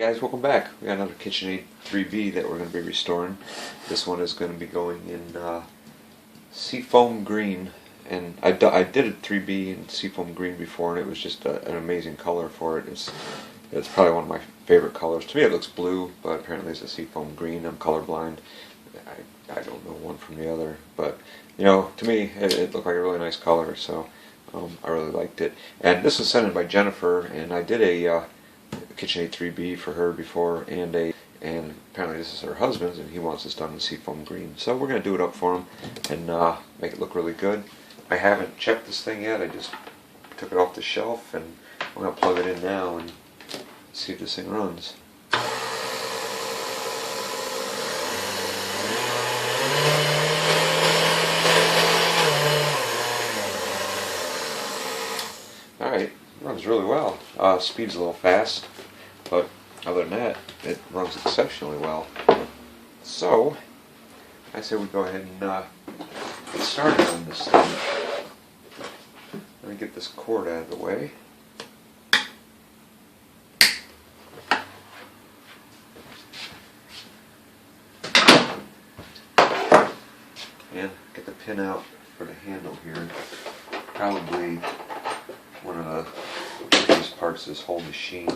Hey guys, welcome back. We got another Kitchenaid 3B that we're going to be restoring. This one is going to be going in seafoam green, and I did a 3B in seafoam green before, and it was just an amazing color for it. It's probably one of my favorite colors. To me it looks blue, but apparently it's a seafoam green. I'm colorblind. I don't know one from the other, but you know, to me it looked like a really nice color, so I really liked it. And this was sent in by Jennifer, and I did a Kitchenaid 3B for her before, and apparently this is her husband's, and he wants this done in seafoam green. So we're going to do it up for him and make it look really good. I haven't checked this thing yet. I just took it off the shelf, and I'm going to plug it in now and see if this thing runs. Alright, runs really well. Speed's a little fast, but other than that, it runs exceptionally well. So, I say we go ahead and get started on this thing. Let me get this cord out of the way. And get the pin out for the handle here. Probably one of the biggest parts of this whole machine.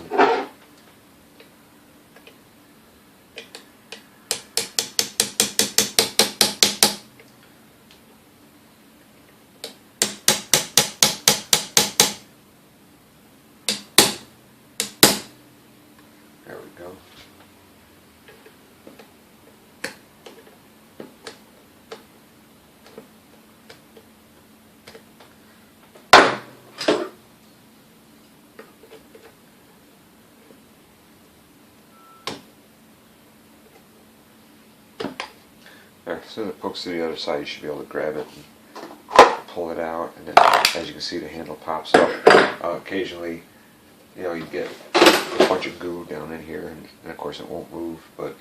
There we go. There, as soon as it pokes to the other side, you should be able to grab it and pull it out, and then, as you can see, the handle pops up. Occasionally, you know, you get a bunch of goo down in here, and of course it won't move, but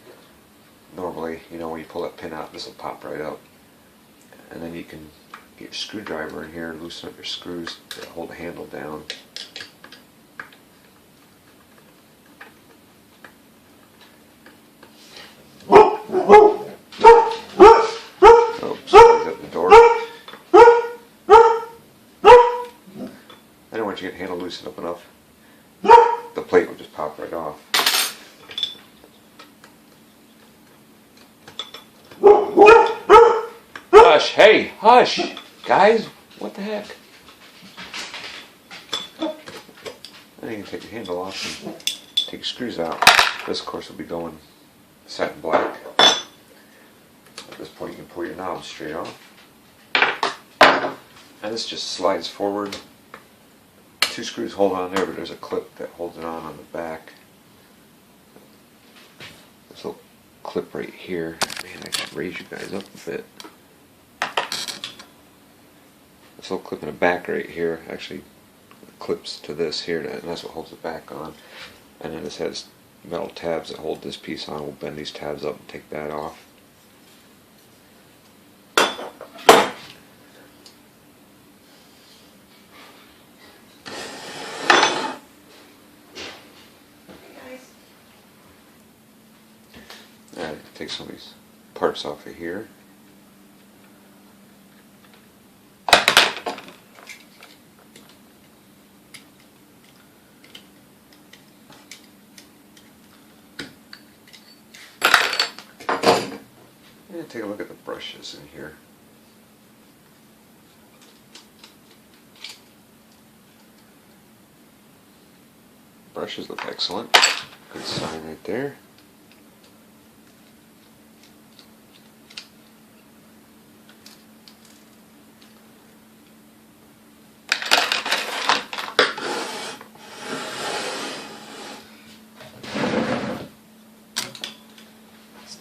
normally, you know, when you pull that pin out, this will pop right up. And then you can get your screwdriver in here, loosen up your screws to hold the handle down. Once you get the handle loosened up enough, the plate will just pop right off. Hush! Hey! Hush! Guys! What the heck? Then you can take the handle off and take your screws out. This, of course, will be going satin black. At this point, you can pull your knob straight off. And this just slides forward. Two screws hold on there, but there's a clip that holds it on the back. This little clip right here. Man, I can raise you guys up a bit. This little clip in the back right here actually clips to this here, and that's what holds it back on. And then this has metal tabs that hold this piece on. We'll bend these tabs up and take that off. Alright, take some of these parts off of here. And take a look at the brushes in here. Brushes look excellent. Good sign right there.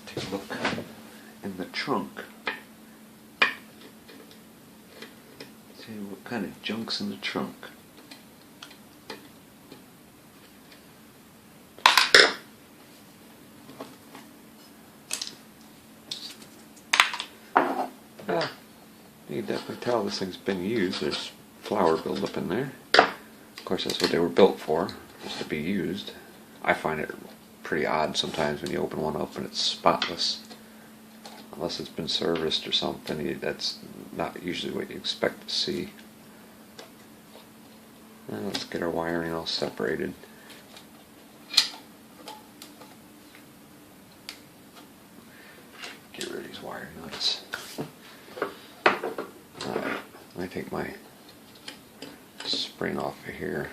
Take a look in the trunk. See what kind of junk's in the trunk. You can definitely tell this thing's been used. There's flour buildup in there. Of course, that's what they were built for, is to be used. I find it pretty odd sometimes when you open one up and it's spotless. Unless it's been serviced or something, that's not usually what you expect to see. And let's get our wiring all separated. Get rid of these wire nuts. Alright, let me take my spring off of here.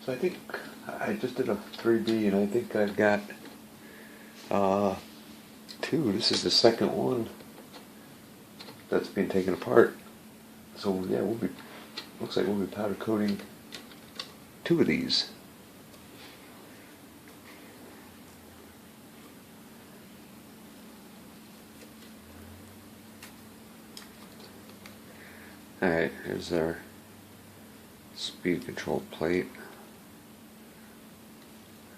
So I think I just did a 3B, and I think I've got 2. This is the second one that's being taken apart. So yeah, looks like we'll be powder coating 2 of these. Alright, here's our speed control plate.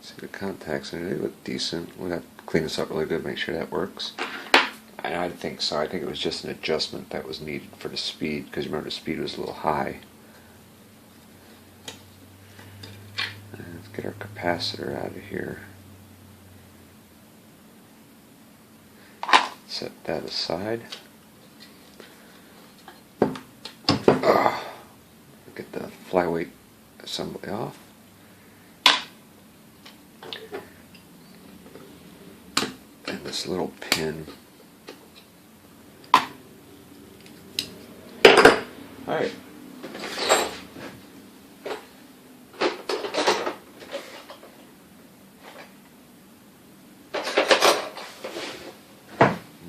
See the contacts in it, they look decent. We'll have to clean this up really good, make sure that works. And I think so. I think it was just an adjustment that was needed for the speed, because remember the speed was a little high. And let's get our capacitor out of here. Set that aside. Get the flyweight assembly off. And this little pin. Alright.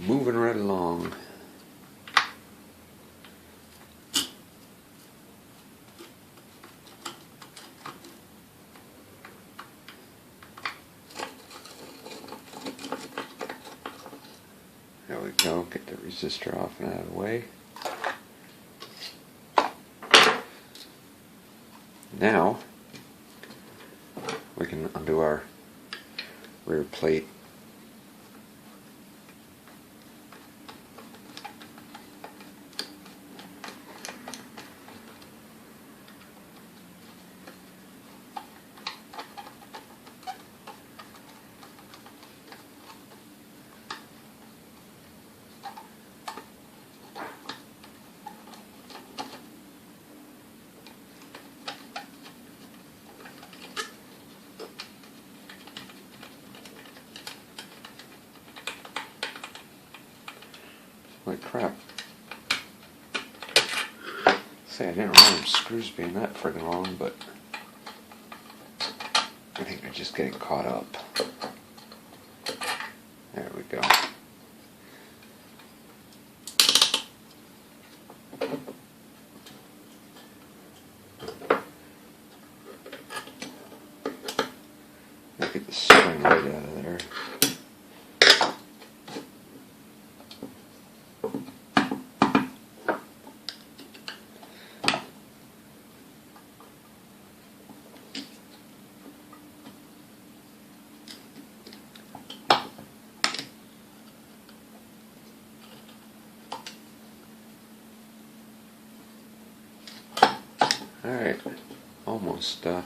Moving right along. There we go, get the resistor off and out of the way. Now, we can undo our rear plate. Holy crap. Say, I didn't remember screws being that friggin' long, but I think they're just getting caught up. There we go. Get the spring right out of there. Alright, almost got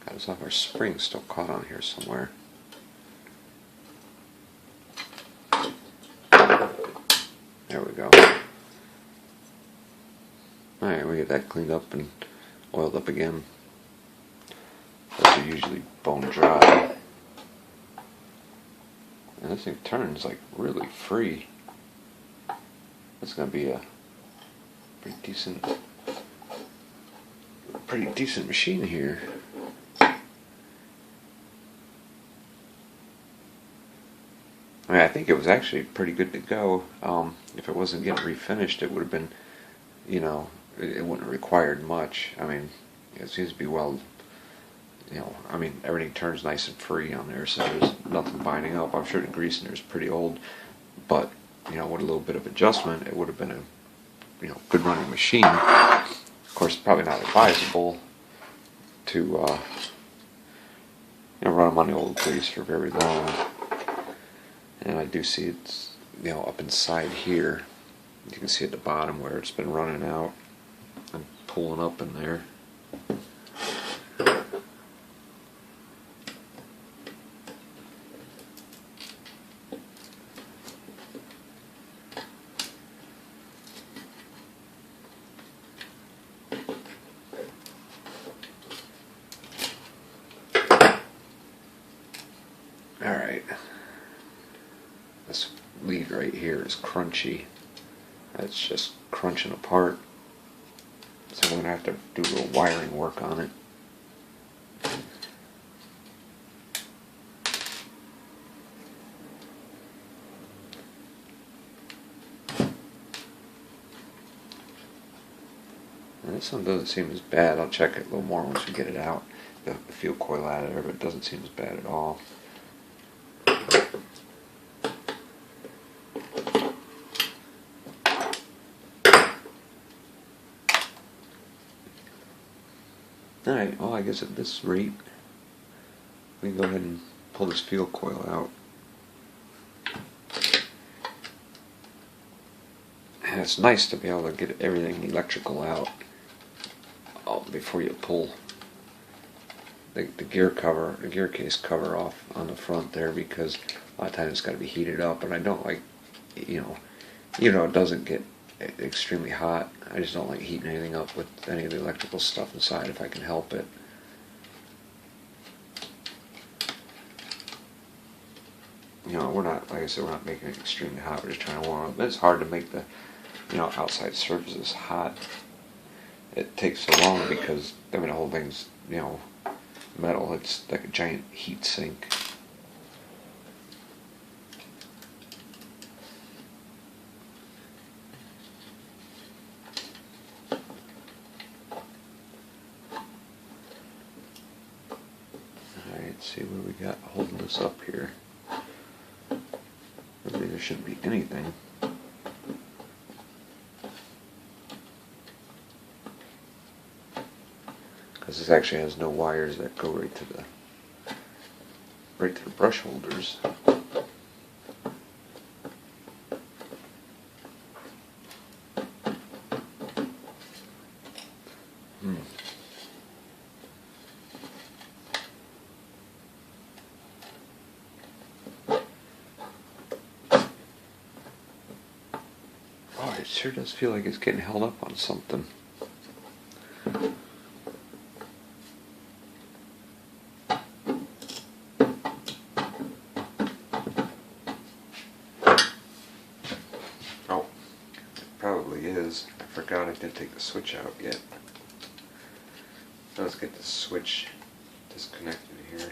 us off. Our spring still caught on here somewhere. There we go. Alright, we get that cleaned up and oiled up again. Those are usually bone dry. And this thing turns like really free. It's going to be a pretty decent machine here. I mean, I think it was actually pretty good to go. If it wasn't getting refinished, it would have been you know, it wouldn't have required much. I mean, it seems to be well, you know, I mean, everything turns nice and free on there, so there's nothing binding up. I'm sure the grease in there is pretty old, but, you know, with a little bit of adjustment, it would have been a, you know, good running machine. Of course, probably not advisable to, you know, run them on the old grease for very long. And I do see it's, you know, up inside here. You can see at the bottom where it's been running out and pulling up in there. Alright, this lead right here is crunchy. It's just crunching apart. So we're going to have to do a little wiring work on it. And this one doesn't seem as bad. I'll check it a little more once we get it out. The field coil out of there, but it doesn't seem as bad at all. Alright, well I guess at this rate we can go ahead and pull this field coil out. And it's nice to be able to get everything electrical out before you pull the gear cover, the gear case cover off on the front there, because a lot of times it's got to be heated up, and I don't like, you know, even though it doesn't get extremely hot, I just don't like heating anything up with any of the electrical stuff inside if I can help it. You know, we're not, like I said, we're not making it extremely hot, we're just trying to warm up. It's hard to make the, you know, outside surfaces hot. It takes so long because, I mean, the whole thing's, you know, metal. It's like a giant heat sink. Alright, let's see what we got holding this up here. Really, there shouldn't be anything. Because this actually has no wires that go right to the brush holders. Oh, it sure does feel like it's getting held up on something. Oh, it probably is. I forgot I didn't take the switch out yet. Let's get the switch disconnected here.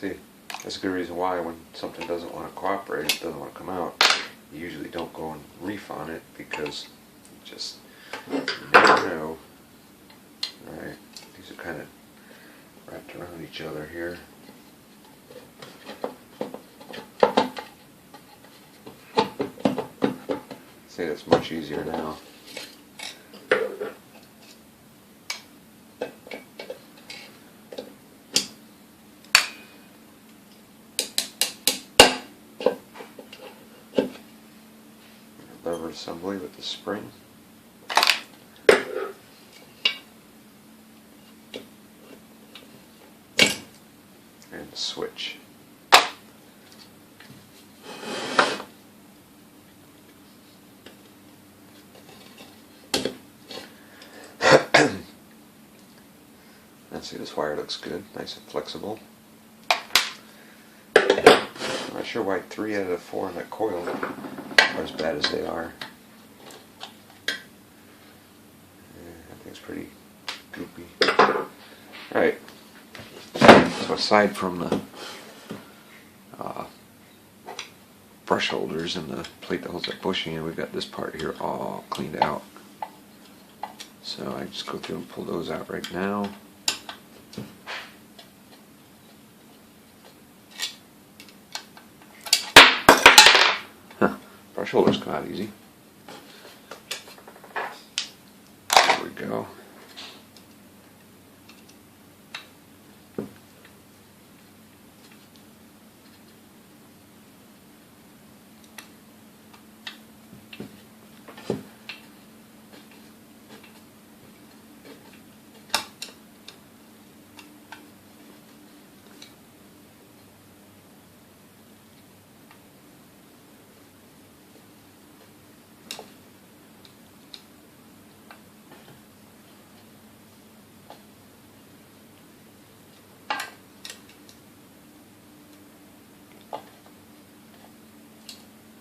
See, that's a good reason why when something doesn't want to cooperate, doesn't want to come out, you usually don't go and reef on it, because you just never know. Alright, these are kind of wrapped around each other here. See, that's much easier now. Lever assembly with the spring. And the switch. Let's see, this wire looks good, nice and flexible. I sure why 3 out of the 4 in that coil are as bad as they are. I think it's pretty goopy. Alright, so aside from the brush holders and the plate that holds that bushing in, we've got this part here all cleaned out. So I just go through and pull those out right now. Brush holders come out easy. There we go.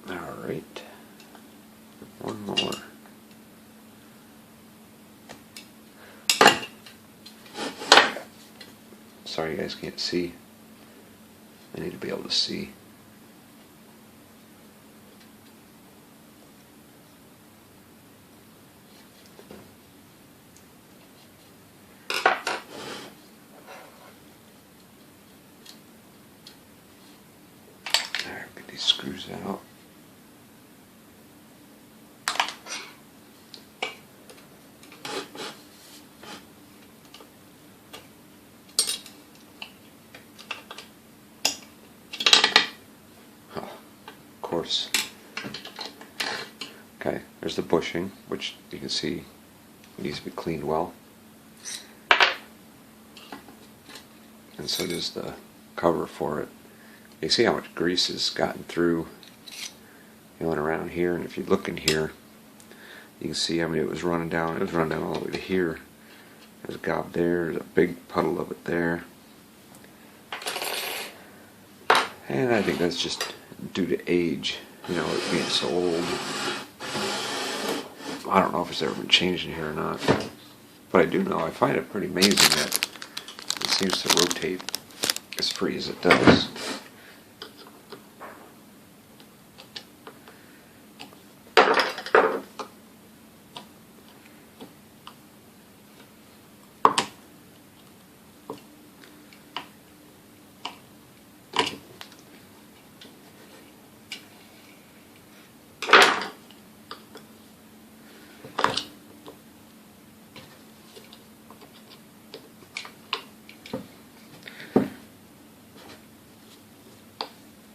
Alright, one more. Sorry you guys can't see. I need to be able to see. There, get these screws out. Course. Okay, there's the bushing, which you can see needs to be cleaned well, and so does the cover for it. You see how much grease has gotten through, and around here, and if you look in here, you can see how many it was running down. It was running down all the way to here. There's a gob there. There's a big puddle of it there, and I think that's just due to age, it being so old. I don't know if it's ever been changed in here or not, but I do know I find it pretty amazing that it seems to rotate as free as it does.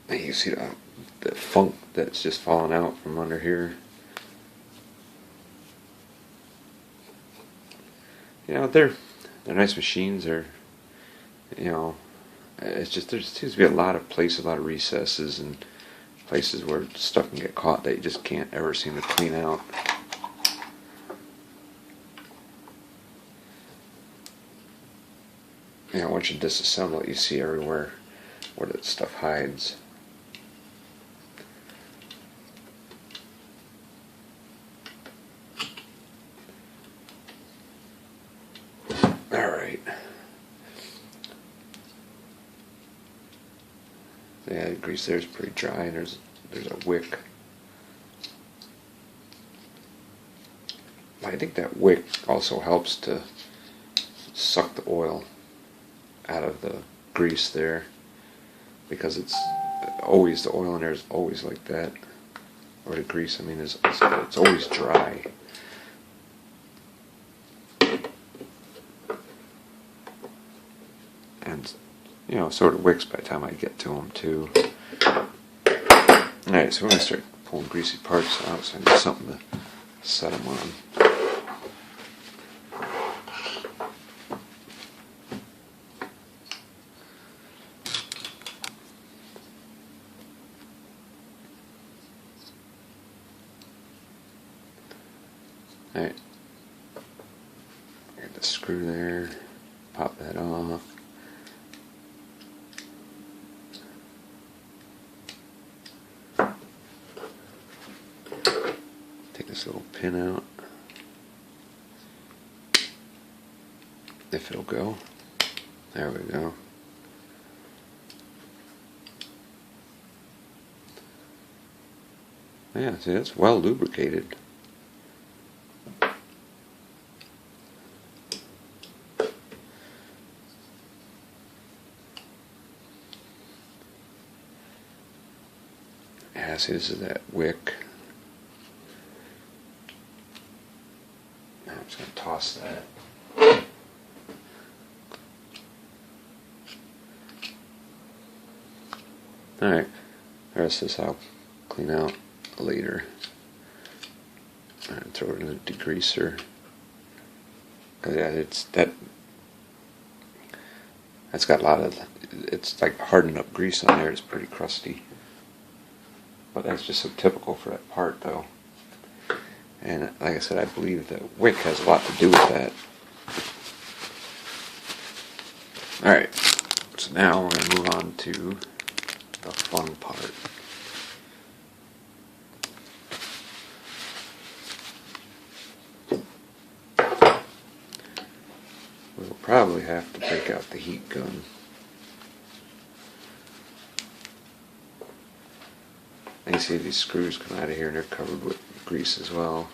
You see the funk that's just falling out from under here. They're nice machines. They're, it's just there seems to be a lot of places, a lot of recesses, and places where stuff can get caught that you just can't ever seem to clean out. Once you disassemble it, you see everywhere where that stuff hides. Alright. Yeah, the grease there is pretty dry, and there's a wick. I think that wick also helps to suck the oil out of the grease there, because it's always, the oil in there is always like that, or the grease, it's always dry. And sort of wicks by the time I get to them too. Alright, so we're going to start pulling greasy parts out, so I need something to set them on. Alright, got the screw there, pop that off. Take this little pin out, if it'll go. There we go. Yeah, see, it's well lubricated. Yeah, see, this is that wick. I'm just going to toss that. Alright, the rest of this I'll clean out later. And throw it in a degreaser. Yeah, that's got a lot of, it's like hardened up grease on there. It's pretty crusty. But that's just so typical for that part, though. And like I said, I believe that wick has a lot to do with that. Alright, so now we're going to move on to the fun part. We'll probably have to break out the heat gun. And you see these screws come out of here and they're covered with grease as well.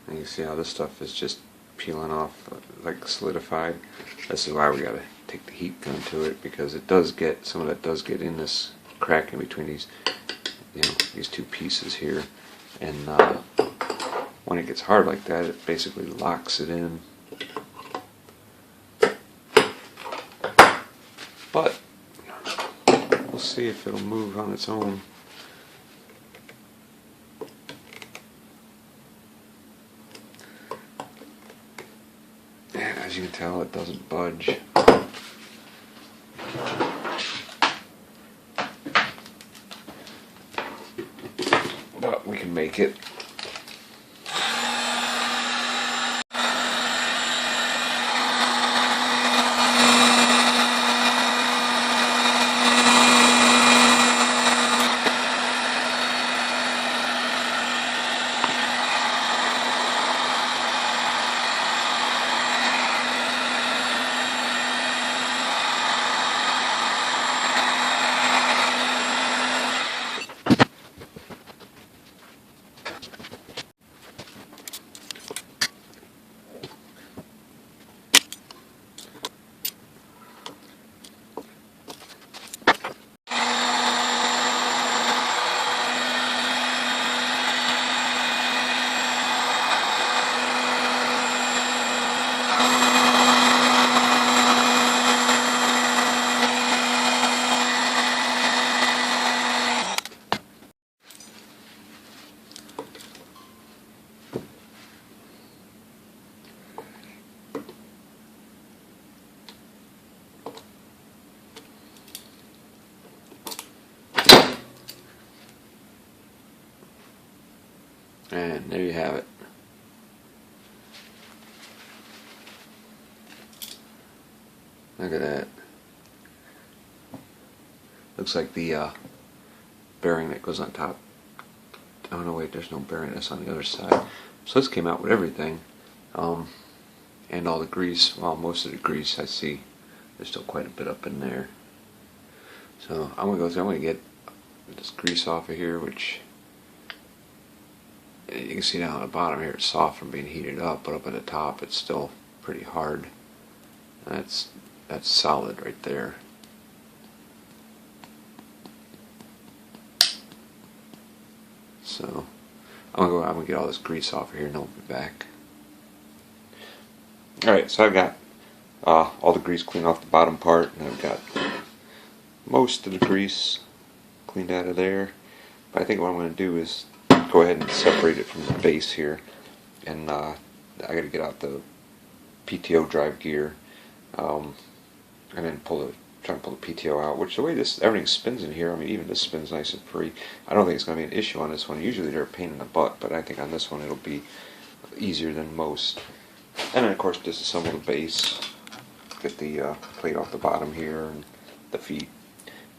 And you see how this stuff is just peeling off, like solidified. This is why we gotta take the heat gun to it, because it does get, some of that does get in this crack in between these, you know, these two pieces here. And when it gets hard like that, it basically locks it in. But we'll see if it'll move on its own. As you can tell, it doesn't budge. But we can make it. And there you have it. Look at that. Looks like the bearing that goes on top. Oh no, wait, there's no bearing. That's on the other side. So this came out with everything. And all the grease. Well, most of the grease I see. There's still quite a bit up in there. So I'm going to get this grease off of here, which you can see down at the bottom here it's soft from being heated up, but up at the top it's still pretty hard. That's solid right there. So I'm gonna get all this grease off of here and I'll be back. Alright, so I've got all the grease cleaned off the bottom part, and I've got most of the grease cleaned out of there. But I think what I'm going to do is go ahead and separate it from the base here, and I got to get out the PTO drive gear, and then try and pull the PTO out. Which the way everything spins in here, I mean, even this spins nice and free. I don't think it's going to be an issue on this one. Usually they're a pain in the butt, but I think on this one it'll be easier than most. And then of course disassemble the base, get the plate off the bottom here and the feet,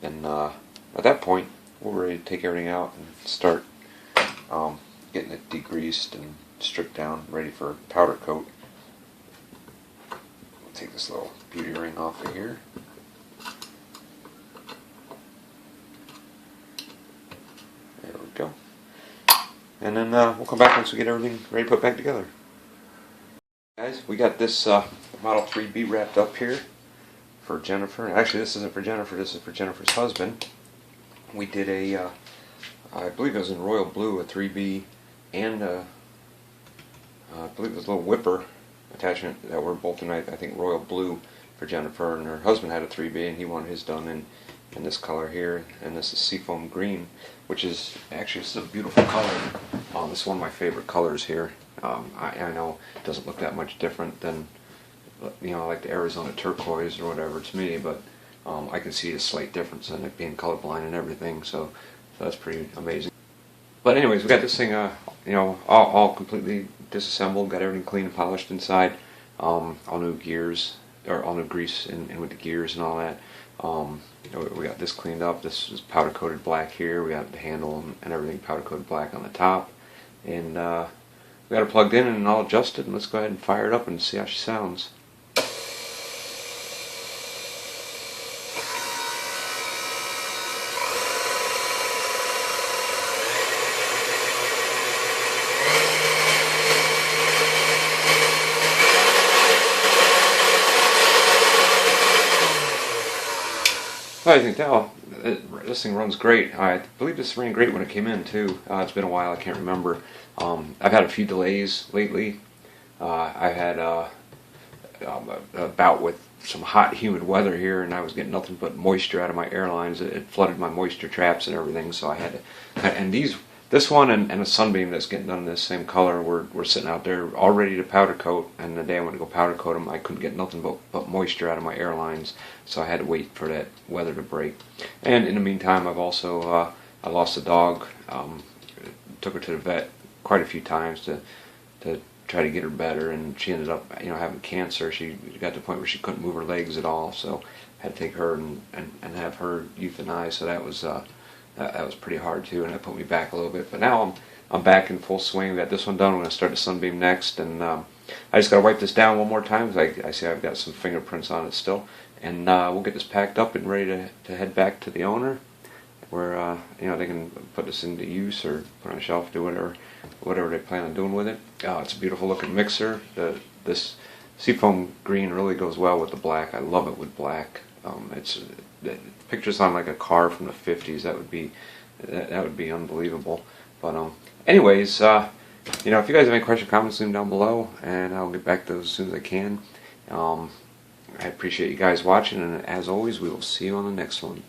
and at that point we're ready to take everything out and start getting it degreased and stripped down, ready for powder coat. We'll take this little beauty ring off of here. There we go. And then we'll come back once we get everything ready to put back together. Guys, we got this Model 3B wrapped up here for Jennifer. Actually, this isn't for Jennifer, this is for Jennifer's husband. We did I believe it was in royal blue, a 3B, and I believe it was a little whipper attachment that were both in, I think, royal blue for Jennifer, and her husband had a 3B and he wanted his done in this color here, and this is seafoam green, which is actually a beautiful color. This is one of my favorite colors here. I know it doesn't look that much different than, you know, like the Arizona turquoise or whatever to me, but I can see a slight difference in it being colorblind and everything, so that's pretty amazing. But anyways, we got this thing, you know, all completely disassembled, got everything clean and polished inside, all new gears, or all new grease in with the gears and all that. We got this cleaned up. This is powder coated black here. We got the handle and everything powder coated black on the top, and we got it plugged in and all adjusted, and let's go ahead and fire it up and see how she sounds. Well, as you can tell, this thing runs great. I believe this ran great when it came in too. It's been a while, I can't remember. I've had a few delays lately. I had a bout with some hot, humid weather here, and I was getting nothing but moisture out of my airlines. It flooded my moisture traps and everything, so I had to. And this one and a Sunbeam that's getting done in this same color, we're sitting out there all ready to powder coat. And the day I went to go powder coat them, I couldn't get nothing but moisture out of my airlines, so I had to wait for that weather to break. And in the meantime, I've also I lost a dog. Took her to the vet quite a few times to try to get her better, and she ended up, you know, having cancer. She got to the point where she couldn't move her legs at all, so I had to take her and have her euthanized. So that was pretty hard too, and that put me back a little bit. But now I'm back in full swing. We got this one done. I'm going to start the Sunbeam next, and I just got to wipe this down one more time because I see I've got some fingerprints on it still, and we'll get this packed up and ready to head back to the owner, where you know, they can put this into use or put on a shelf, do whatever they plan on doing with it. It's a beautiful looking mixer. This seafoam green really goes well with the black. I love it with black. Pictures on like a car from the 50s. That would be unbelievable. But anyways, you know, if you guys have any questions, comments, leave them down below, and I'll get back to those as soon as I can. I appreciate you guys watching, and as always, we will see you on the next one.